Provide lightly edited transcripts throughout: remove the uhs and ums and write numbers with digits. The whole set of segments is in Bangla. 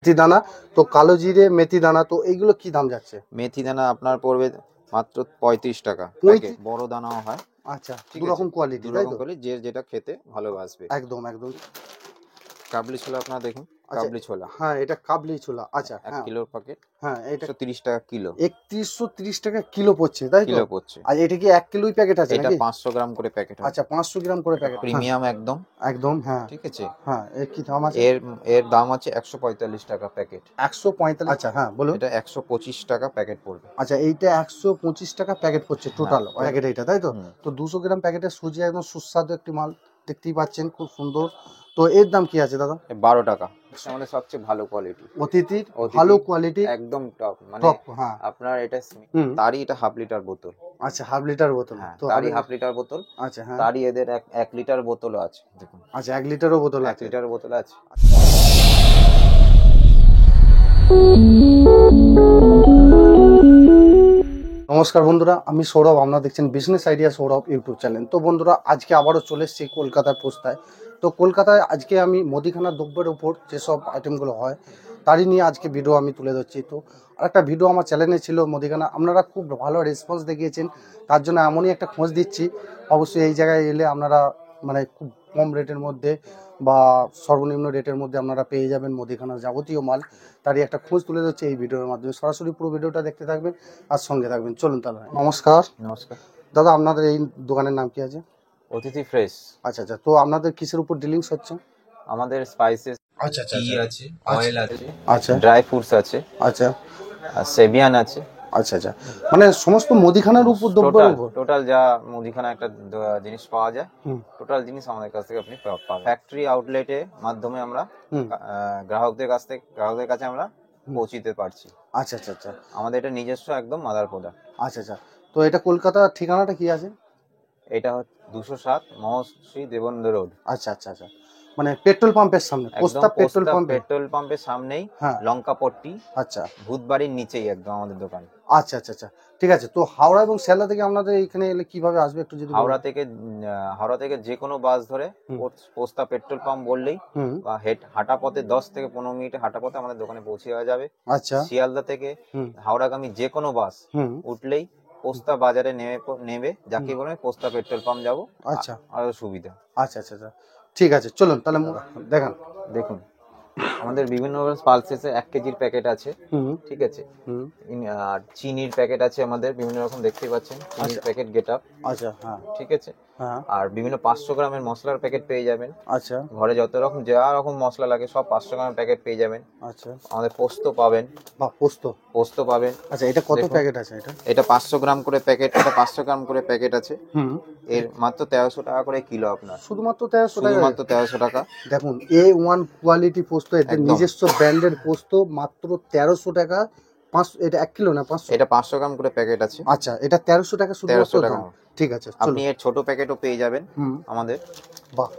মেথি দানা, তো কালো জিরে মেথি দানা, তো এইগুলো কি দাম যাচ্ছে? মেথি দানা আপনার পড়বে মাত্র 35 টাকা, বড় দানাও হয়। আচ্ছা, ঠিক দু আছে, রকম কোয়ালিটি, দু তাই রকম তো? করে যে যেটা খেতে ভালোবাসবে। একদম একদম। কাবলি ছোলা আপনারা দেখুন, আচ্ছা, কাবলি ছোলা হ্যাঁ এটা কাবলি ছোলা। আচ্ছা, 1 হ্যাঁ কিলোর প্যাকেট, হ্যাঁ, এটা 130 টাকা কিলো। 3130 টাকা কিলো পড়ছে, তাই তো? কিলো পড়ছে। আর এটা কি 1 কিলোই প্যাকেট আছে এটা নাকি? 500 গ্রাম করে প্যাকেট হয়। আচ্ছা, 500 গ্রাম করে প্যাকেট, প্রিমিয়াম একদম। একদম, হ্যাঁ ঠিক আছে, হ্যাঁ। এর কি দাম আছে? এর এর দাম আছে 145 টাকা প্যাকেট। 145, আচ্ছা হ্যাঁ বলুন। এটা 125 টাকা প্যাকেট পড়বে। আচ্ছা, এইটা 125 টাকা প্যাকেট পড়ছে টোটাল হ্যাঁ, প্যাকেট এইটা, তাই তো? হুম। তো 200 গ্রাম প্যাকেটের সুজি একদম সুস্বাদু একটি মাল, দেখতেই পাচ্ছেন খুব সুন্দর। তো এর দাম কি আছে দাদা? 12 টাকা। আমাদের সবচেয়ে ভালো কোয়ালিটি, অতিথির ভালো কোয়ালিটি, একদম টপ, মানে টপ, হ্যাঁ। আপনার এটা হুম, তারই এটা হাফ লিটার বোতল। আচ্ছা, হাফ লিটার বোতল, হ্যাঁ, তো তারই হাফ লিটার বোতল। আচ্ছা, হ্যাঁ, তারই এদের 1 লিটার বোতলও আছে, দেখুন। আচ্ছা, 1 লিটারও বোতল 1 আছে। লিটার বোতল আছে। নমস্কার বন্ধুরা, আমি সৌরভ, আপনারা দেখছেন business idea Sourav YouTube channel. তো বন্ধুরা, আজকে আবারও চলে এসেছি কলকাতার পোস্তায়। তো কলকাতায় আজকে আমি মুদিখানা দ্রব্যের উপর যেসব আইটেমগুলো হয় তারই নিয়ে আজকে ভিডিও আমি তুলে ধরছি। তো আরেকটা ভিডিও আমার চ্যানেলে ছিল মুদিখানা, আপনারা খুব ভালো রেসপন্স দেখিয়েছেন, তার জন্য এমনই একটা খোঁজ দিচ্ছি। অবশ্যই এই জায়গায় এলে আপনারা মানে খুব কম রেটের মধ্যে বা সর্বনিম্ন রেটের মধ্যে আপনারা পেয়ে যাবেন মুদিখানার যাবতীয় মাল। তারই একটা খোঁজ তুলে ধরছে এই ভিডিওর মাধ্যমে। সরাসরি পুরো ভিডিওটা দেখতে থাকবেন আর সঙ্গে থাকবেন। চলুন তাহলে। নমস্কার নমস্কার দাদা, আপনাদের এই দোকানের নাম কি আছে? অতিথি ফ্রেশ। আচ্ছা আচ্ছা, তো আপনাদের কিসের উপর ডিলিংস হচ্ছে? আমাদের স্পাইসেস, আচ্ছা আচ্ছা টি আচ্ছা আছে, অয়েল আছে, আচ্ছা ড্রাই ফ্রুটস আছে, আচ্ছা আর সেভিয়ান আছে। আচ্ছা আচ্ছা, মানে সমস্ত মুদিখানার উপর দ্রব্যের উপর টোটাল যা মুদিখানা একটা জিনিস পাওয়া যায়, হুম টোটাল জিনিস আমাদের কাছ থেকে আপনি পাবেন। ফ্যাক্টরি আউটলেটের মাধ্যমে আমরা হুম গ্রাহকদের কাছে আমরা পৌঁছিতে পারছি। আচ্ছা আচ্ছা আচ্ছা আমাদের এটা নিজস্ব একদম মাদার প্রোডাক্ট। আচ্ছা আচ্ছা, তো এটা কলকাতার ঠিকানাটা কি আছে? এটা হচ্ছে 207 মহর্ষি দেবেন্দ্র রোড। আচ্ছা আচ্ছা আচ্ছা, মানে পেট্রোল পাম্পের সামনে, একদম পেট্রোল পাম্পে। পেট্রোল পাম্পের সামনেই, হ্যাঁ, লঙ্কাপট্টি, আচ্ছা ভূতবাড়ির নিচেই একদম আমাদের দোকান। আচ্ছা আচ্ছা আচ্ছা, ঠিক আছে। তো হাওড়া এবং শিয়ালদা থেকে আপনাদের এখানে এলে কিভাবে আসবে একটু যদি বলেন? হাওড়া থেকে যে কোনো বাস ধরে হুম পোস্তা পেট্রোল পাম্প বললেই, হুম বা হাঁটা পথে 10 থেকে 15 মিনিটে হাঁটা পথে আমাদের দোকানে পৌঁছে যাওয়া যাবে। আচ্ছা শিয়ালদা থেকে হুম হাওড়াগামী যে কোনো বাস হুম উঠলেই পোস্তা বাজারে নেবে যাকে বলে পোস্তা পেট্রোল পাম্প যাবো, আচ্ছা আরো সুবিধা। আচ্ছা আচ্ছা আচ্ছা, ঠিক আছে, চলুন তাহলে দেখান। দেখুন, আমাদের বিভিন্ন পালসেসে 1 কেজির প্যাকেট আছে, হুম ঠিক আছে। হুম আর চিনির প্যাকেট আছে আমাদের বিভিন্ন রকম, দেখতে পাচ্ছেন চিনির আচ্ছা প্যাকেট গেট আপ, আচ্ছা, হ্যাঁ ঠিক আছে। হ্যাঁ আর বিভিন্ন 500 গ্রামের মশলার প্যাকেট পেয়ে যাবেন। আচ্ছা ঘরে যত রকম যা রকম মশলা লাগে সব 500 গ্রামের প্যাকেট পেয়ে যাবেন। আচ্ছা, আমাদের পোস্ত পাবেন, বা পোস্ত। পোস্ত পাবেন। আচ্ছা, এটা কত দেখুন, প্যাকেট আছে এটা? এটা 500 গ্রাম করে প্যাকেট, এটা 500 গ্রাম করে প্যাকেট আছে। হুম, এর মাত্র 1300 টাকা করে কিলো আপনার, শুধুমাত্র 1300 টাকা? শুধুমাত্র 1300 টাকা। দেখুন, A1 কোয়ালিটি পোস্ত, এদের একদম। নিজস্ব ব্র্যান্ডের পোস্ত, মাত্র 1300 টাকা। 500, এটা 1 কিলো না 500? এটা 500 গ্রাম করে প্যাকেট আছে। আচ্ছা, এটা 1300 টাকা শুধুমাত্র 1300 টাকা। দাম। ঠিক আছে, আপনি চলুন। এর ছোট প্যাকেটও পেয়ে যাবেন হুম, আমাদের। বাহ,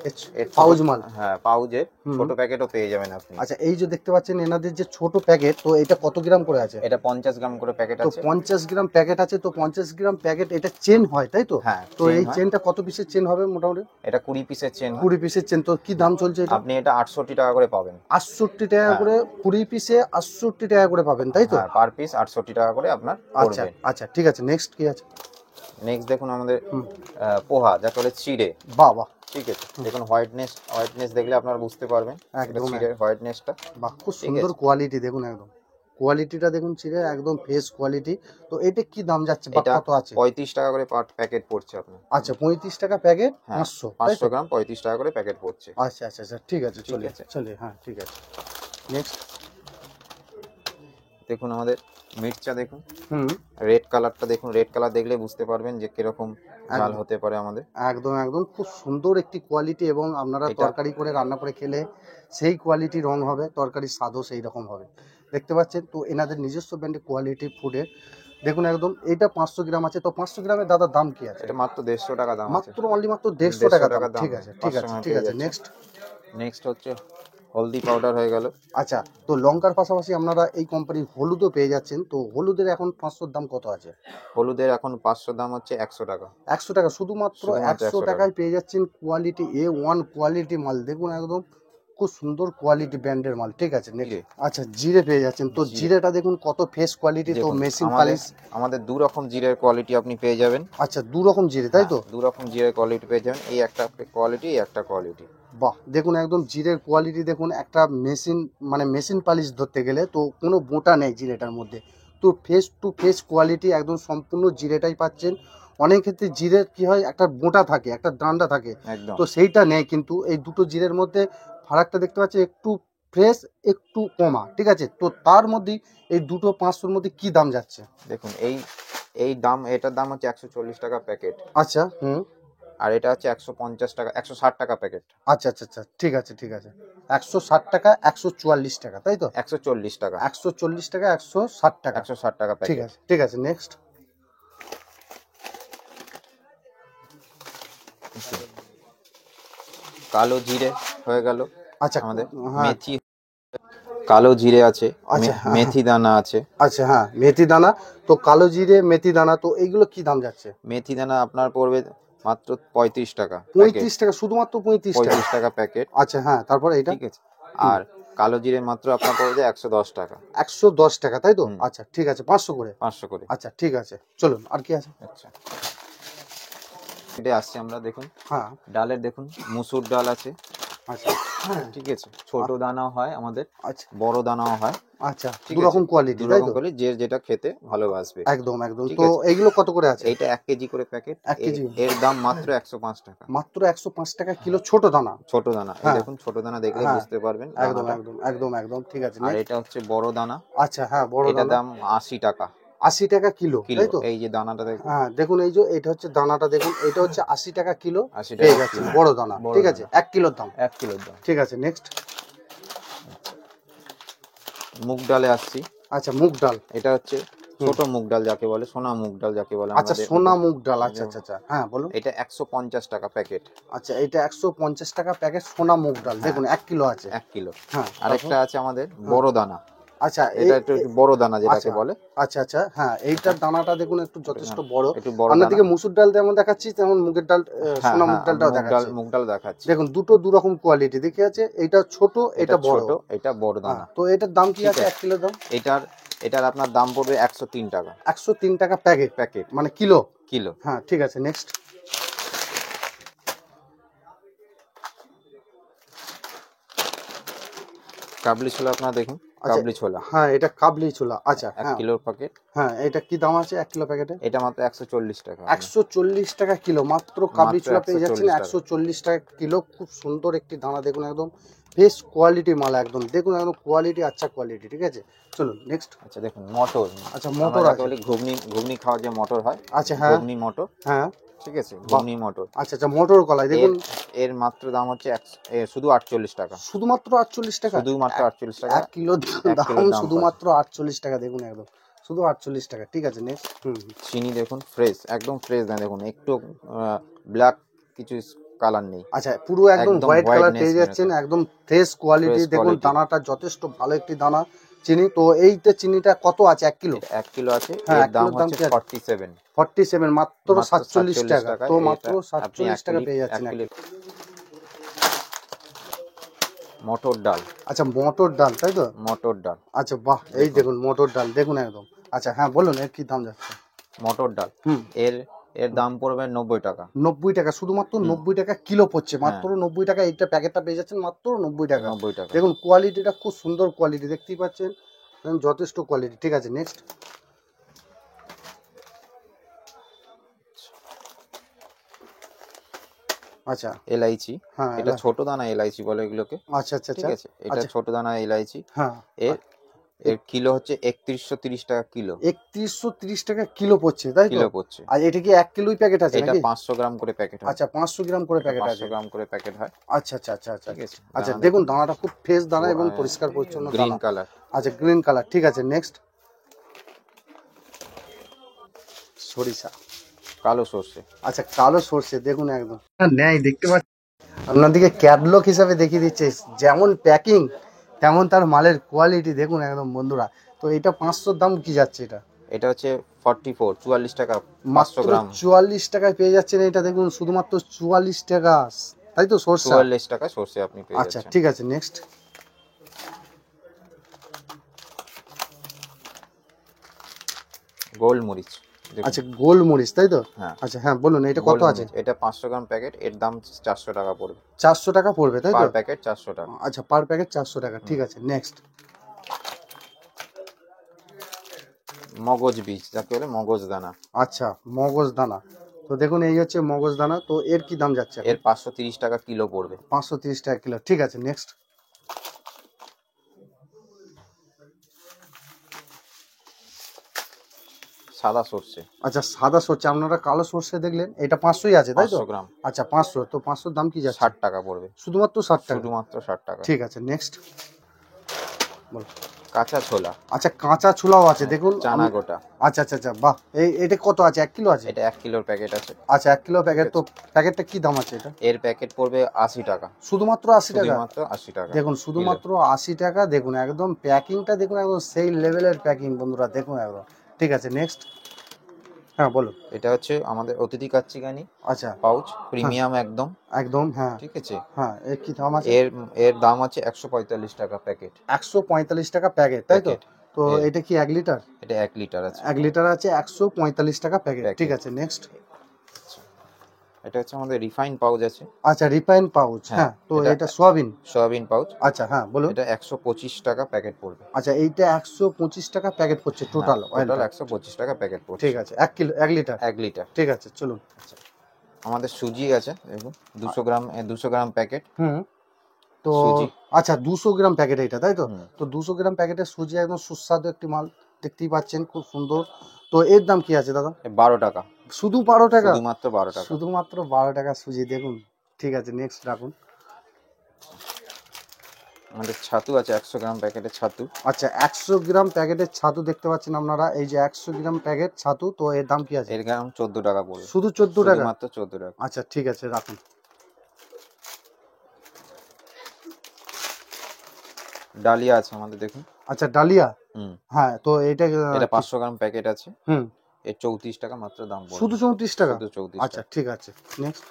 এর পাউজ মাল। হ্যাঁ, পাউজের হুম, ছোট প্যাকেটও পেয়ে যাবেন আপনি। আচ্ছা, এই যে দেখতে পাচ্ছেন এনাদের যে ছোট প্যাকেট, তো এটা কত গ্রাম করে আছে? এটা 50 গ্রাম করে প্যাকেট তো আছে। 50 গ্রাম প্যাকেট আছে, তো 50 গ্রাম প্যাকেট, এটা চেন হয় তাই তো? হ্যাঁ, তো চেন এই হয়। চেনটা কত পিসের চেন হবে মোটামুটি? এটা 20 পিসের চেন। 20 পিসের চেন, তো কি দাম চলছে এটা? আপনি এটা 68 টাকা করে পাবেন। 68 টাকা হ্যাঁ। করে 20 পিসে 68 টাকা করে পাবেন, তাই তো? হ্যাঁ, পার পিস 68 টাকা করে আপনার আচ্ছা পড়বে। আচ্ছা, ঠিক আছে, নেক্সট কি আছে? নেক্সট দেখুন আমাদের হুম, পোহা, যাকে বলে চিড়ে। বাহ বাহ, ঠিক আছে, দেখুন হোয়াইটনেস দেখলে আপনারা বুঝতে পারবেন এটা একদম চিড়ের হোয়াইটনেসটা। বাহ, খুব ঠিক সুন্দর আছে, কোয়ালিটি, দেখুন একদম কোয়ালিটিটা দেখুন, চিড়ে একদম ফ্রেশ কোয়ালিটি। তো এটা কি দাম যাচ্ছে বা এটা কত আছে? 35 টাকা করে পার প্যাকেট পড়ছে আপনার। আচ্ছা, 35 টাকা প্যাকেট, হ্যাঁ, 500, তাই 500 তো? গ্রাম 35 টাকা করে প্যাকেট পড়ছে। আচ্ছা আচ্ছা আচ্ছা, ঠিক আছে, ঠিক চলে আছে। চলে, হ্যাঁ ঠিক আছে, নেক্সট। দেখুন আমাদের মির্চা, দেখুন হুম, রেড কালারটা, দেখুন রেড কালার দেখলে বুঝতে পারবেন যে কিরকম ঝাল একদম হতে পারে আমাদের। একদম একদম, খুব সুন্দর একটি কোয়ালিটি, এবং আপনারা এটা তরকারি করে রান্না করে খেলে সেই কোয়ালিটি রং হবে, তরকারির স্বাদও সেই রকম হবে। দেখতে পাচ্ছেন তো এনাদের নিজস্ব ব্র্যান্ডের কোয়ালিটি ফুডের, দেখুন একদম। এটা 500 গ্রাম আছে, তো 500 গ্রামের দাদা দাম কি আছে? এটা মাত্র 150 টাকা দাম আছে। মাত্র অনলি মাত্র 150 টাকা দাম। দাম, ঠিক আছে ঠিক 500 আছে গ্রাম ঠিক পেয়ে আছে, যাচ্ছে। নেক্সট। নেক্সট হচ্ছে হলদি পাউডার হয়ে গেল। আচ্ছা, তো লঙ্কার পাশাপাশি আপনারা এই কোম্পানির হলুদও পেয়ে যাচ্ছেন, তো হলুদের এখন 500 দাম কত আছে? হলুদের এখন 500 দাম হচ্ছে 100 টাকা। 100 টাকা, শুধুমাত্র শুধুমাত্র 100 100 টাকা। টাকায় পেয়ে যাচ্ছেন কোয়ালিটি A1 কোয়ালিটি মাল, দেখুন একদম খুব সুন্দর কোয়ালিটি ব্র্যান্ডের মাল, ঠিক আছে next। জিরে। আচ্ছা জিরে পেয়ে যাচ্ছেন, তো জিরে। জিরেটা দেখুন কত ফ্রেশ কোয়ালিটি, তো দেখুন, মেশিন আমাদের পালিশ। আমাদের দু রকম জিরের কোয়ালিটি আপনি পেয়ে যাবেন। আচ্ছা দু রকম জিরে তাই তো? দু রকম জিরের কোয়ালিটি পেয়ে যাবেন, এই একটা কোয়ালিটি, এই একটা কোয়ালিটি। বাহ দেখুন একদম জিরের কোয়ালিটি দেখুন, একটা মেশিন মানে মেশিন পালিশ ধরতে গেলে তো কোনো বোঁটা নেই জিরেটার মধ্যে, তো ফেস টু ফেস কোয়ালিটি একদম সম্পূর্ণ জিরেটাই পাচ্ছেন। অনেক ক্ষেত্রে জিরের কি হয় একটা বোঁটা থাকে, একটা ডান্ডা থাকে, একদম। তো সেইটা নেই, কিন্তু এই দুটো জিরের মধ্যে ফারাকটা দেখতে পাচ্ছি, একটু ফ্রেশ একটু কমা, ঠিক আছে। তো তার মধ্যেই এই দুটো 500-র মধ্যে কি দাম যাচ্ছে? দেখুন এই এই দাম, এটার দাম হচ্ছে 140 টাকা প্যাকেট, আচ্ছা হুম। আর এটা হচ্ছে 150 টাকা, 160 টাকা প্যাকেট। আচ্ছা আচ্ছা আচ্ছা ঠিক আছে ঠিক আছে, 160 টাকা 144 টাকা তাই তো? 140 টাকা, 140 টাকা 160 টাকা, 160 টাকা ঠিক প্যাকেট। আছে ঠিক আছে নেক্সট। কালো জিরে হয়ে গেল আচ্ছা আমাদের, হ্যাঁ মেথি, কালো জিরে আছে, আচ্ছা হ্যাঁ, মেথি দানা আছে। আচ্ছা হ্যাঁ মেথি দানা, তো কালো জিরে মেথি দানা, তো এইগুলো কি দাম যাচ্ছে? মেথি দানা আপনার পড়বে মাত্র 35 টাকা, 35 টাকা, শুধুমাত্র 35 টাকা? 35 টাকা প্যাকেট, আচ্ছা হ্যাঁ তারপর এইটা? ঠিক আছে। আর কালো জিরে মাত্র আপনার পড়বে 110 টাকা, 110 টাকা তাই তো? হুম। আচ্ছা ঠিক আছে 500 করে। 500 করে। আচ্ছা ঠিক আছে চলুন আর কি আছে? আচ্ছা, এটা আসছে আমরা দেখুন, হ্যাঁ ডালের দেখুন, মুসুর ডাল আছে, আচ্ছা হ্যাঁ ঠিক আছে। ছোট দানাও হয় আমাদের, আচ্ছা বড় দানাও হয়, আচ্ছা ঠিক দু আছে। রকম কোয়ালিটি দু তাই রকম তো? করে, যে যেটা খেতে ভালোবাসবে। একদম একদম, ঠিক তো আছে। এইগুলো কত করে আছে? এইটা 1 কেজি করে প্যাকেট, 1 কেজি? এর দাম মাত্র 105 টাকা। মাত্র 105 টাকা কিলো ছোট দানা? ছোট দানা, এই হ্যাঁ দেখুন ছোট দানা দেখলে হ্যাঁ বুঝতে পারবেন একদম দানাটা। একদম একদম একদম ঠিক আছে আর next। এটা হচ্ছে বড় দানা, আচ্ছা হ্যাঁ বড় এটার দানা দাম 80 টাকা 80 টাকা কিলো কিলো। তাই তো? এই যে দানাটা দেখুন, হ্যাঁ দেখুন এই যে এটা হচ্ছে দানাটা দেখুন, এটা হচ্ছে 80 টাকা কিলো 80 পেয়ে টাকা যাচ্ছেন, কিলো, বড় দানা, বড় ঠিক দানা। আছে 1 কিলোর দাম, 1 কিলোর দাম। ঠিক আছে নেক্সট। মুগ ডালে আসছি। আচ্ছা মুগ ডাল, এটা হচ্ছে ছোট মুগ ডাল যাকে বলে, সোনা মুগ ডাল যাকে বলে আচ্ছা আমাদের। সোনা মুগ ডাল, আচ্ছা আচ্ছা আচ্ছা হ্যাঁ বলুন। এটা 150 টাকা প্যাকেট, আচ্ছা এটা 150 টাকা প্যাকেট সোনা মুগ ডাল, দেখুন 1 কিলো আছে। 1 কিলো। হ্যাঁ আরেকটা আছে আমাদের বড় দানা, আচ্ছা এটা একটু বড় দানা যেটাকে আচ্ছা বলে। আচ্ছা আচ্ছা হ্যাঁ এইটার দানাটা দেখুন একটু যথেষ্ট বড়, একটু বড় আপনার দানা। দিকে মুসুর ডাল যেমন দেখাচ্ছি তেমন মুগের ডাল, হ্যাঁ সোনা হ্যাঁ, মুগ ডালটাও মুগ ডাল, দেখাচ্ছি, মুগ ডাল দেখাচ্ছি। দেখুন দুটো দু রকম কোয়ালিটি দেখে আছে, এটা ছোট এটা বড়, ছোট, এটা বড় হ্যাঁ দানা। তো এটার দাম কি ঠিক আছে আছে। 1 কিলো দাম? এটার আপনার দাম পড়বে 103 টাকা 103 টাকা প্যাকেট, প্যাকেট, মানে কিলো? কিলো। হ্যাঁ ঠিক আছে নেক্সট। কাবলি ছোলা আপনার দেখুন, আচ্ছা কাবলি ছোলা হ্যাঁ এটা কাবলি ছোলা, আচ্ছা 1 হ্যাঁ কিলোর প্যাকেট, হ্যাঁ এটা কি দাম আছে 1 কিলো প্যাকেটে? এটা মাত্র 140 টাকা। 140 টাকা কিলো, মাত্র কাবলি মাত্র ছোলা পেয়ে যাচ্ছেন 140 টাকা। 140 টাকা কিলো, খুব সুন্দর একটি দানা, দেখুন একদম বেশ কোয়ালিটি মাল, একদম দেখুন একদম কোয়ালিটি, আচ্ছা কোয়ালিটি, ঠিক আছে চলুন নেক্সট। আচ্ছা দেখুন মটর, আচ্ছা আমরা মটর যাকে আছে, বলি ঘুগনি, ঘুগনি খাওয়ার যে মটর হয়, আচ্ছা হ্যাঁ ঘুগনি মটর, হ্যাঁ ঠিক আছে, ঘুগনি মটর। আচ্ছা আচ্ছা মটর কলাই দেখুন, এর মাত্র দাম হচ্ছে শুধু 48 টাকা, শুধুমাত্র 48 টাকা, শুধুমাত্র 48 টাকা। 1 কিলোর 1 দাম কিলোর দাম শুধুমাত্র 48 টাকা, দেখুন একদম শুধু 48 টাকা, ঠিক আছে নেক্সট। চিনি দেখুন ফ্রেশ, একদম ফ্রেশ না, দেখুন একটু ব্ল্যাক কিছু কালার নেই, আচ্ছা পুরো একদম একদম হোয়াইট কালার whiteness পেয়ে যাচ্ছেন, বেরোচ্ছে। একদম ফ্রেশ কোয়ালিটি, Fresh দেখুন quality। দানাটা যথেষ্ট ভালো একটি দানা চিনি, তো এইটা চিনিটা কত আছে 1 কিলো? 1 কিলো আছে, হ্যাঁ, এর 1 দাম কিলোর দাম হচ্ছে কি আছে? 47, 47 মাত্র 47 টাকা, টাকায় তো এটা মাত্র আপনি 47 টাকা পেয়ে যাচ্ছেন 1 এক কিলো। কিলো। মটর ডাল, আচ্ছা মটর ডাল তাই তো? মটর ডাল, আচ্ছা বাহ এই দেখুন মটর ডাল দেখুন একদম, আচ্ছা হ্যাঁ বলুন এর কি দাম যাচ্ছে? মটর ডাল, হুম এর এর দাম পড়বে 90 টাকা। 90 টাকা, শুধুমাত্র 90 টাকা কিলো পড়ছে, হ্যাঁ। মাত্র 90 টাকা, এইটা প্যাকেটটা পেয়ে যাচ্ছেন মাত্র 90 টাকা, 90 টাকা। দেখুন কোয়ালিটিটা খুব সুন্দর কোয়ালিটি দেখতেই পাচ্ছেন, দেখুন, যথেষ্ট কোয়ালিটি, ঠিক আছে নেক্সট। আচ্ছা এলাইচি, হ্যাঁ এটা ছোট দানা এলাইচি বলে এগুলোকে, আচ্ছা আচ্ছা ঠিক আচ্ছা আছে, এটা আচ্ছা ছোট দানা এলাইচি। হ্যাঁ এর এর কিলো হচ্ছে 3130 টাকা কিলো, 3130 টাকা কিলো পড়ছে তাই তো? কিলো পড়ছে। আর এটা কি 1 কিলোই প্যাকেট আছে এটা নাকি? 500 গ্রাম করে প্যাকেট হয়, আচ্ছা 500 গ্রাম করে প্যাকেট আছে, 500 গ্রাম করে প্যাকেট হয়, আচ্ছা আচ্ছা আচ্ছা আচ্ছা ঠিক আছে। আচ্ছা দানা দেখুন দানাটা খুব ফ্রেশ দানা এবং দেখুন, পরিষ্কার পরিচ্ছন্ন গ্রিন দানা, কালার, আচ্ছা গ্রিন কালার, ঠিক আছে নেক্সট। সরিষা, কালো সর্ষে, আচ্ছা কালো সর্ষে দেখুন একদম নেয় দেখতে পাচ্ছি, আপনাদেরকে ক্যাটলগ হিসাবে দেখিয়ে দিচ্ছে, যেমন প্যাকিং তেমন তার মালের কোয়ালিটি, দেখুন একদম বন্ধুরা, তো এটা 500 দাম কি যাচ্ছে এটা? এটা হচ্ছে 44 টাকা 500 মাত্র গ্রাম, 44 টাকায় পেয়ে যাচ্ছেন এটা, দেখুন শুধুমাত্র 44 টাকা, তাই তো সরষা? 44 টাকা সর্ষে আপনি পেয়ে আচ্ছা যাচ্ছেন। ঠিক আছে, নেক্সট। গোলমরিচ দেখুন। আচ্ছা গোলমরিচ, তাই তো? হ্যাঁ, আচ্ছা হ্যাঁ বলুন, এটা কত আছে? গোলমরিচ এটা 500 গ্রাম প্যাকেট, এর দাম 400 টাকা পড়বে। 400 টাকা পড়বে, তাই তো? পার প্যাকেট 400 টাকা। আচ্ছা পার প্যাকেট 400 টাকা, ঠিক আছে, নেক্সট। মগজ বীজ যাকে বলে মগজ দানা, আচ্ছা মগজ দানা, তো দেখুন এই হচ্ছে মগজ দানা, তো এর কি দাম যাচ্ছে? এর 530 টাকা কিলো পড়বে। 530 টাকা কিলো, ঠিক আছে, নেক্সট। সাদা সর্ষে আচ্ছা সাদা সরষে, আপনারা কালো সরষে দেখলেন, এটা 500ই আছে, তাই তো? 500 গ্রাম আচ্ছা 500, তো 500 দাম কি যাচ্ছে? 60 টাকা পড়বে। শুধুমাত্র 60 টাকা, শুধুমাত্র 60 টাকা। ঠিক আছে, নেক্সট। বলো। কাঁচা ছোলা, আচ্ছা কাঁচা ছোলাও আছে, দেখুন চানা গোটা, আচ্ছা আচ্ছা আচ্ছা, বাহ, এটা কত আছে? 1 কিলো আছে? এটা 1 কিলোর প্যাকেট আছে। আচ্ছা 1 কিলো প্যাকেট, তো প্যাকেটটা কি দাম আছে এটা? এর প্যাকেট পড়বে 80 টাকা। শুধুমাত্র 80 টাকা? শুধুমাত্র 80 টাকা দেখুন শুধুমাত্র 80 টাকা, দেখুন একদম প্যাকিংটা দেখুন, একদম সেই লেভেলের প্যাকিং বন্ধুরা, দেখুন একদম, ঠিক আছে, নেক্সট। হ্যাঁ বলো। এটা হচ্ছে আমাদের অতিথি কাচ্চিগানি আচ্ছা পাউচ, প্রিমিয়াম একদম। একদম, হ্যাঁ ঠিক আছে, হ্যাঁ, এর কি দাম আছে? এর এর দাম আছে 145 টাকা প্যাকেট। 145 টাকা প্যাকেট, তাই তো? প্যাকেট তো এটা কি 1 লিটার? এটা 1 লিটার আছে। 1 লিটার আছে, 145 টাকা প্যাকেট, ঠিক আছে, নেক্সট। এটা হচ্ছে আমাদের রিফাইন পাউচ আছে। আচ্ছা রিফাইন পাউচ, হ্যাঁ, তো এটা সোয়াবিন? সয়াবিন পাউচ, আচ্ছা হ্যাঁ বলুন। এটা 125 টাকা প্যাকেট পড়বে। আচ্ছা এইটা 125 টাকা প্যাকেট পড়ছে টোটাল অয়েল? টোটাল 125 টাকা প্যাকেট পড়ছে। ঠিক আছে, 1 কিলো 1 লিটার, 1 লিটার। ঠিক আছে, চলুন। আমাদের সুজি আছে দেখুন, 200 গ্রাম প্যাকেট হুম, তো সুজি। আচ্ছা 200 গ্রাম প্যাকেট এটা, তাই তো? হুম। তো 200 গ্রাম প্যাকেটের সুজি, একদম সুস্বাদু একটি মাল, দেখতেই পাচ্ছেন, খুব সুন্দর। তো এর দাম কি আছে দাদা? 12 টাকা, শুধু 12 টাকা? শুধুমাত্র 12 টাকা। শুধুমাত্র 12 টাকা সুজি, দেখুন, ঠিক আছে, নেক্সট রাখুন। আমাদের ছাতু আছে 100 গ্রাম প্যাকেটের ছাতু। আচ্ছা 100 গ্রাম প্যাকেটের ছাতু দেখতে পাচ্ছেন আপনারা, এই যে 100 গ্রাম প্যাকেট ছাতু, তো এর দাম কি আছে? এর দাম 14 টাকা পড়বে। শুধু 14 টাকা? শুধুমাত্র 14 টাকা। আচ্ছা ঠিক আছে, রাখুন। ডালিয়া আছে আমাদের দেখুন। আচ্ছা ডালিয়া, হুম, হ্যাঁ, তো এটা এটা 500 গ্রাম প্যাকেট আছে। হুম, এর 34 টাকা মাত্র দাম পড়বে। শুধু 34 টাকা? শুধু 34 আচ্ছা টাকা। ঠিক আছে, নেক্সট।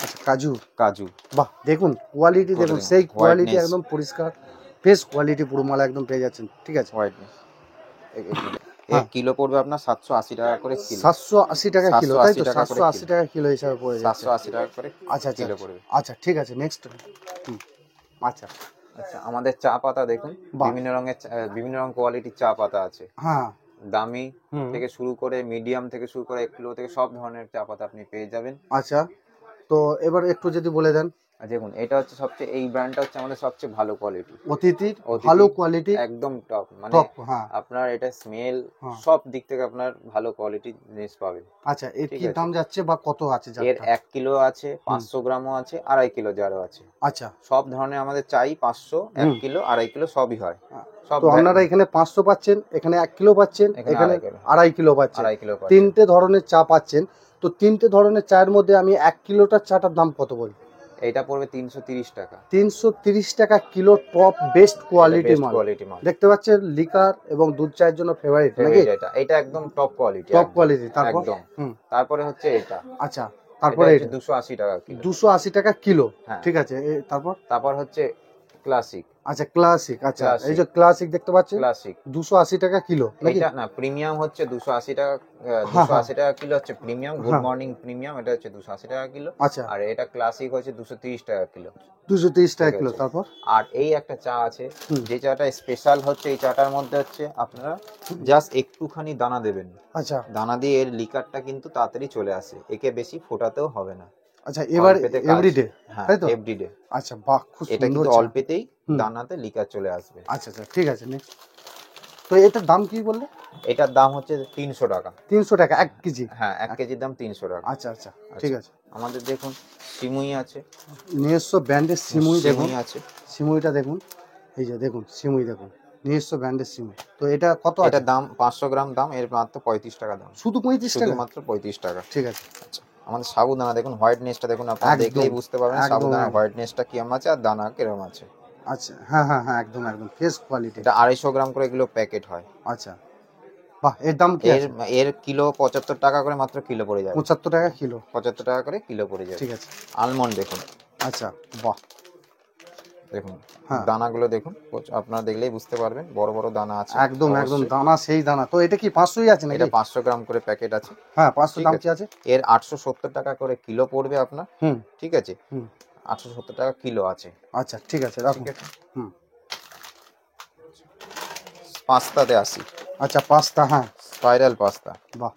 আচ্ছা কাজু, কাজু, বাহ, দেখুন কোয়ালিটি করে দেখুন, দেখুন, সেই কোয়ালিটি, whiteness। একদম পরিষ্কার ফ্রেশ কোয়ালিটি, পুরো মাল একদম পেয়ে যাচ্ছেন, ঠিক আছে। হোয়াইটনেস। হ্যাঁ। এক কিলো পড়বে আপনার 780 টাকা করে কিলো। 780 টাকা কিলো, তাই তো? 780 টাকা করে 780 টাকা কিলো হিসাবে পড়ে যাচ্ছে। 780 টাকা করে আচ্ছা আচ্ছা কিলো পড়বে। আচ্ছা ঠিক আছে, নেক্সট। আচ্ছা আচ্ছা, আমাদের চা পাতা দেখুন, বাহ। বিভিন্ন রঙ কোয়ালিটির চা পাতা আছে। হ্যাঁ, দামি হুম, থেকে শুরু করে, মিডিয়াম থেকে শুরু করে, 1 কিলো থেকে সব ধরনের চা পাতা আপনি পেয়ে যাবেন। আচ্ছা, তো এবার একটু যদি বলে দেন। আর দেখুন, এটা হচ্ছে সবচেয়ে, এই ব্র্যান্ডটা হচ্ছে আমাদের সবচেয়ে ভালো কোয়ালিটি। অতিথির ভালো কোয়ালিটি, একদম টপ, মানে টপ, হ্যাঁ আপনার এটা স্মেল হ্যাঁ। সব দিক থেকে আপনার ভালো কোয়ালিটির জিনিস পাবেন। আচ্ছা এর ঠিক কি আছে। দাম যাচ্ছে বা কত আছে এর জারটা? 1 কিলো আছে, 500 গ্রামও আছে, 2.5 কিলো জারও আছে। আচ্ছা, সব ধরনের আমাদের চাই 500, 1 হুম। কিলো, 2.5 কিলো সবই হয়। সব তো আপনারা এখানে 500 পাচ্ছেন, এখানে 1 কিলো পাচ্ছেন, এখানে এখানে 2.5 কিলো। 2.5 কিলো পাচ্ছেন, 2.5 কিলো পাচ্ছেন। তিনটে ধরনের চা পাচ্ছেন। তো তিনটে ধরনের চায়ের মধ্যে আমি 1 কিলোটার চাটার দাম কত বলি? এটা পড়বে 330 টাকা। 330 টাকা kilo, top best quality best মাল। কোয়ালিটি মাল। দেখতে পাচ্ছেন লিকার এবং দুধ চায়ের জন্য ফেভারিট নাকি? এটা একদম টপ কোয়ালিটি, টপ কোয়ালিটি, তারপর? একদম। হুম, তারপরে হচ্ছে এটা, আচ্ছা, তারপরে এটা এটা 280 টাকা কিলো। 280 টাকা কিলো, হ্যাঁ। ঠিক আছে, তারপর? তারপর হচ্ছে ক্লাসিক। আচ্ছা ক্লাসিক, আচ্ছা Classic। এই যে ক্লাসিক দেখতে পাচ্ছেন, ক্লাসিক 280 টাকা কিলো নাকি? এটা না, প্রিমিয়াম হচ্ছে 280 টাকা। হ্যাঁ, 280 টাকা কিলো হচ্ছে প্রিমিয়াম, গুড হ্যাঁ। মর্নিং প্রিমিয়াম, এটা হচ্ছে 280 টাকা কিলো। আচ্ছা আর এটা ক্লাসিক হচ্ছে 230 টাকা কিলো। 230 টাকা ঠিক কিলো, আছে। তারপর? আর এই একটা চা আছে, হুম। যে চাটা স্পেশাল হচ্ছে, এই চাটার মধ্যে হচ্ছে আপনারা জাস্ট একটুখানি দানা দেবেন, আচ্ছা দানা দিয়ে এর লিকারটা কিন্তু তাড়াতাড়ি চলে আসে, একে বেশি ফোটাতেও হবে না। আচ্ছা, এবার অল্পেতে কাজ। এভরিডে, হ্যাঁ, তাই তো? এভরিডে। আচ্ছা বাহ, খুব এটা সুন্দর কিন্তু চা। অল্পেতেই হুম। দানাতে লিকার চলে আসবে। আচ্ছা আচ্ছা ঠিক আছে, নেক্সট। তো এটার দাম কি বললে? এটার দাম হচ্ছে 300 টাকা। 300 টাকা 1 কেজি? হ্যাঁ, 1 কেজির দাম 300 টাকা। আচ্ছা আচ্ছা ঠিক আছে। আমাদের দেখুন সিমুই আছে, নিজস্ব ব্র্যান্ডের সিমুই দেখুন, সিমুই আছে। সিমুইটা দেখুন, এই যে দেখুন সিমুই দেখুন, নিজস্ব ব্র্যান্ডের সিমুই, তো এটা কত আছে? এটার দাম 500 গ্রাম দাম, এর মাত্র 35 টাকা দাম। শুধু 35 টাকা? শুধুমাত্র 35 টাকা। ঠিক আছে। আচ্ছা, আমাদের সাবুদানা দেখুন, হোয়াইটনেসটা দেখুন, আপনারা একদম, দেখলেই বুঝতে পারবেন একদম, সাবুদানার একদম। হোয়াইটনেসটা কিরম আছে আর দানা কিরম আছে। আচ্ছা হ্যাঁ হ্যাঁ হ্যাঁ, একদম একদম ফ্রেশ কোয়ালিটি। এটা 250 গ্রাম করে এগুলো প্যাকেট হয়। আচ্ছা বাহ, এর দাম কি এর আছে? এর কিলো 75 টাকা করে, মাত্র কিলো পড়ে যাবে। 75 টাকা কিলো। 75 টাকা করে কিলো পড়ে যাবে। ঠিক আছে। আলমন্ড দেখুন, আচ্ছা, বাহ। দেখুন হ্যাঁ, দানাগুলো দেখুন, আপনারা দেখলেই বুঝতে পারবেন, বড় বড় দানা আছে একদম একদম অবশ্যই। দানা, সেই দানা। তো এটা কি 500ই আছে এটা নাকি? 500 গ্রাম করে প্যাকেট আছে। হ্যাঁ, 500 ঠিক দাম কি আছে, আছে? এর 870 টাকা করে কিলো পড়বে আপনার। হুম ঠিক আছে, হুম। 870 টাকা কিলো আছে। আচ্ছা, ঠিক আছে, ঠিক রাখুন। আছে, হুম। পাস্তাতে আসি। আচ্ছা, পাস্তা, হ্যাঁ। স্পাইরাল পাস্তা, বাহ।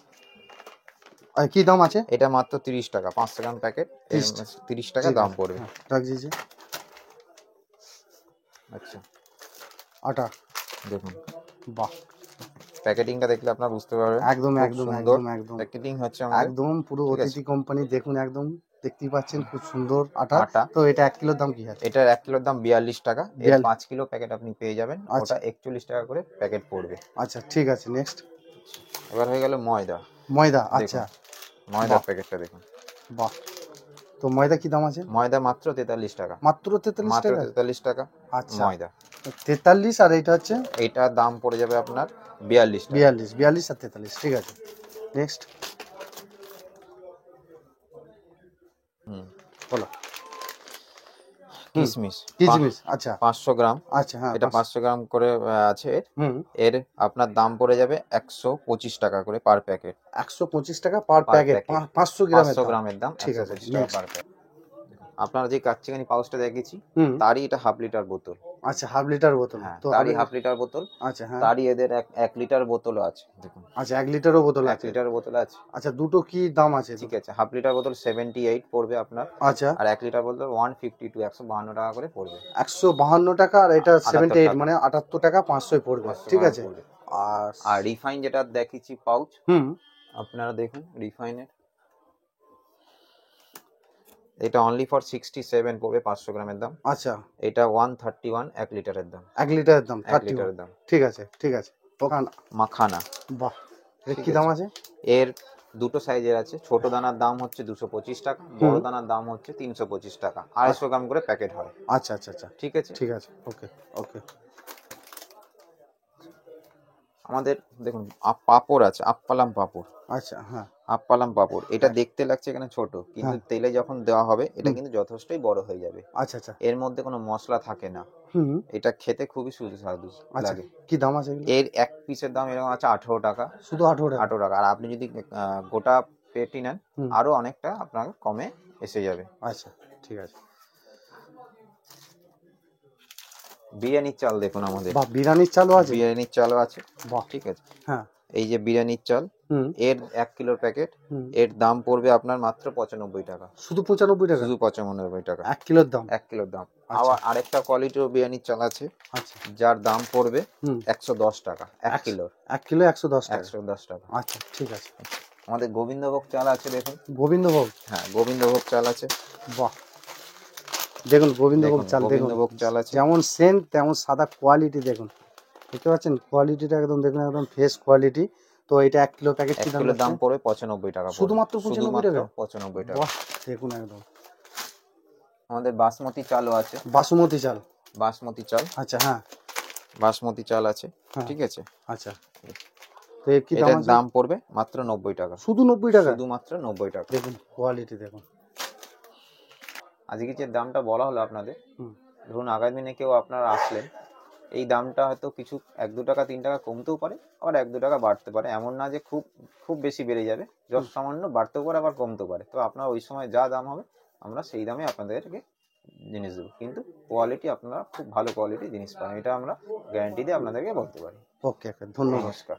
আর কি দাম আছে? এটা মাত্র 30 টাকা, 500 গ্রাম প্যাকেট, এর 30 টাকা। 30 টাকা ঠিক দাম আছে, পড়বে। হ্যাঁ, রাখ দিয়েছি। আচ্ছা, আটা। দেখুন বাহ, প্যাকেটিংটা দেখলে আপনারা বুঝতে পারবেন, একদম খুব একদম সুন্দর একদম একদম প্যাকেটিং হচ্ছে আমাদের। একদম পুরো ঠিক আছে, অতিথি কোম্পানি, দেখুন একদম দেখতেই পাচ্ছেন, খুব সুন্দর আটা। আটা, তো এটা 1 কিলোর দাম কি আছে? এটার 1 কিলোর দাম 42 টাকা। এর বিয়াল 5 কিলো প্যাকেট আপনি পেয়ে যাবেন, ওটা আচ্ছা 41 টাকা করে প্যাকেট পড়বে। আচ্ছা, ঠিক আছে, নেক্সট। এবার হয়ে গেল ময়দা। ময়দা, আচ্ছা। দেখুন ময়দার বাহ প্যাকেটটা দেখুন, বাহ। তো ময়দা কি দাম আছে? ময়দা মাত্র 43 টাকা, মাত্র 43 মাত্র টাকা 43 টাকা আচ্ছা, ময়দা। 43, আর এটা হচ্ছে এইটার দাম পড়ে যাবে আপনার 42 টাকা। 42, 42 আর 43, ঠিক আছে, নেক্সট। হুম, বলো। হুম। কিশমিশ কিচমিচ, আচ্ছা 500 গ্রাম, আচ্ছা, হ্যাঁ, এটা 500 গ্রাম করে আছে এর। হুম। এর আপনার দাম পড়ে যাবে 125 টাকা করে পার প্যাকেট। 125 টাকা পার পার প্যাকেট, প্যাকেট 500 গ্রামের 500 দাম। গ্রামের দাম ঠিক আছে, 125 টাকা নেক্সট। Per packet. আপনারা যে কাচ্চিখানি পাউচটা দেখেছি, হুম। তারই এটা হাফ লিটার বোতল। আচ্ছা, হাফ লিটার বোতল হ্যাঁ, তো তারই আগে। হাফ লিটার বোতল। আচ্ছা, হ্যাঁ। তারই এদের এক লিটার বোতলও আছে, দেখুন আচ্ছা, 1 লিটারও বোতল 1 আছে। লিটার বোতল আছে। আচ্ছা, দুটো কি দাম আছে ঠিক দুটো? আছে, হাফ লিটার বোতল 78 পড়বে আপনার, আচ্ছা, আর 1 লিটার বোতল 152 টাকা করে পড়বে। 152 টাকা, আর এটা 78 78, টাকা, মানে 78 টাকা 500 পড়বে, 500 ঠিক টাকা আছে। পড়বে। আর আর রিফাইন যেটা দেখেছি পাউচ, হুম। আপনারা দেখুন রিফাইনের, এটা অনলি ফর 67 পড়বে 500 গ্রামের দাম। আচ্ছা, এটা 131 1 লিটারের দাম। 1 লিটারের দাম 1 31, লিটারের দাম। ঠিক আছে, ঠিক আছে। ওখান, মাখানা, বাহ, এর ঠিক কি দাম আছে? এর দুটো সাইজের আছে, ছোট দানার দাম হচ্ছে 225 টাকা, বড় হুম। দানার দাম হচ্ছে 325 টাকা, 250 গ্রাম করে প্যাকেট হয়। আচ্ছা আচ্ছা আচ্ছা, ঠিক আছে, ঠিক আছে, ওকে ওকে। আমাদের দেখুন পাঁপড় আছে, আপ্পালাম পাঁপড়। আচ্ছা, হ্যাঁ আপ্পালাম পাঁপড়, এটা হ্যাঁ দেখতে লাগছে এখানে ছোট, কিন্তু হ্যাঁ। তেলে যখন দেওয়া হবে এটা হুম। কিন্তু যথেষ্টই বড় হয়ে যাবে। আচ্ছা আচ্ছা। এর মধ্যে কোনো মশলা থাকে না, হুম। এটা খেতে খুবই সুস্বাদু আচ্ছা, লাগে। কি দাম আছে এগুলো? এর এক পিসের দাম এরকম আছে 18 টাকা। শুধু 18 টাকা? 18 টাকা, আর আপনি যদি গোটা পেটি নেন, হুম। আরো অনেকটা আপনার কমে এসে যাবে। আচ্ছা, ঠিক আছে। বিরিয়ানির চাল দেখুন আমাদের, বাহ, বিরিয়ানির চালও আছে? বিরিয়ানির চালও আছে। বাহ। ঠিক আছে, হ্যাঁ। এই যে বিরিয়ানির চাল, হুম এর 1 কিলোর প্যাকেট, হুম। এর দাম পড়বে আপনার মাত্র 95 টাকা। শুধু 95 টাকা? শুধু 95 টাকা, 1 কিলোর দাম? 1 কিলোর দাম। আচ্ছা আবার আরেকটা কোয়ালিটির বিরিয়ানির চাল আছে, আচ্ছা। যার দাম পড়বে হুম। 110 টাকা 1 1 কিলোর, 1 কিলো 110 টাকা? 110 টাকা। আচ্ছা, ঠিক আছে। আমাদের গোবিন্দভোগ চাল আছে দেখুন, গোবিন্দভোগ? হ্যাঁ গোবিন্দভোগ চাল আছে। বাহ, দেখুন গোবিন্দভোগ দেখুন চাল, দেখুন গোবিন্দভোগ চাল আছে। যেমন সেন্ট তেমন সাদা কোয়ালিটি, দেখুন দেখতে পাচ্ছেন কোয়ালিটিটা একদম, দেখুন একদম ফ্রেশ কোয়ালিটি। তো এটা 1 কিলো প্যাকেট 1 কি দাম কিলোর দাম আছে? পড়বে 95 টাকা পড়বে, শুধুমাত্র 95 শুধুমাত্র টাকা? 95 টাকা। বাহ, দেখুন একদম। আমাদের বাসমতি চালও আছে, বাসমতি চাল? বাসমতি চাল, আচ্ছা, হ্যাঁ বাসমতি চাল আছে। হ্যাঁ। ঠিক আছে, আচ্ছা, তো এর কি দাম এটার আছে? দাম পড়বে মাত্র 90 টাকা, শুধু 90 টাকা? শুধুমাত্র 90 টাকা। দেখুন কোয়ালিটি দেখুন। আজকে যে দামটা বলা হলো আপনাদের, হুম। ধরুন আগামী দিনে কেউ আপনারা আসলেন, এই দামটা হয়তো কিছু 1-2 টাকা 3 টাকা কমতেও পারে, আবার 1-2 টাকা বাড়তে পারে, এমন না যে খুব খুব বেশি বেড়ে যাবে, যত সামান্য বাড়তেও পারে আবার কমতেও পারে। তো আপনার ওই সময় যা দাম হবে আমরা সেই দামে আপনাদেরকে জিনিস দেবো, কিন্তু কোয়ালিটি আপনারা খুব ভালো কোয়ালিটি জিনিস পাবেন, এটা আমরা গ্যারান্টি দিয়ে আপনাদেরকে বলতে পারি। ওকে ওকে, ধন্যবাদ। নমস্কার।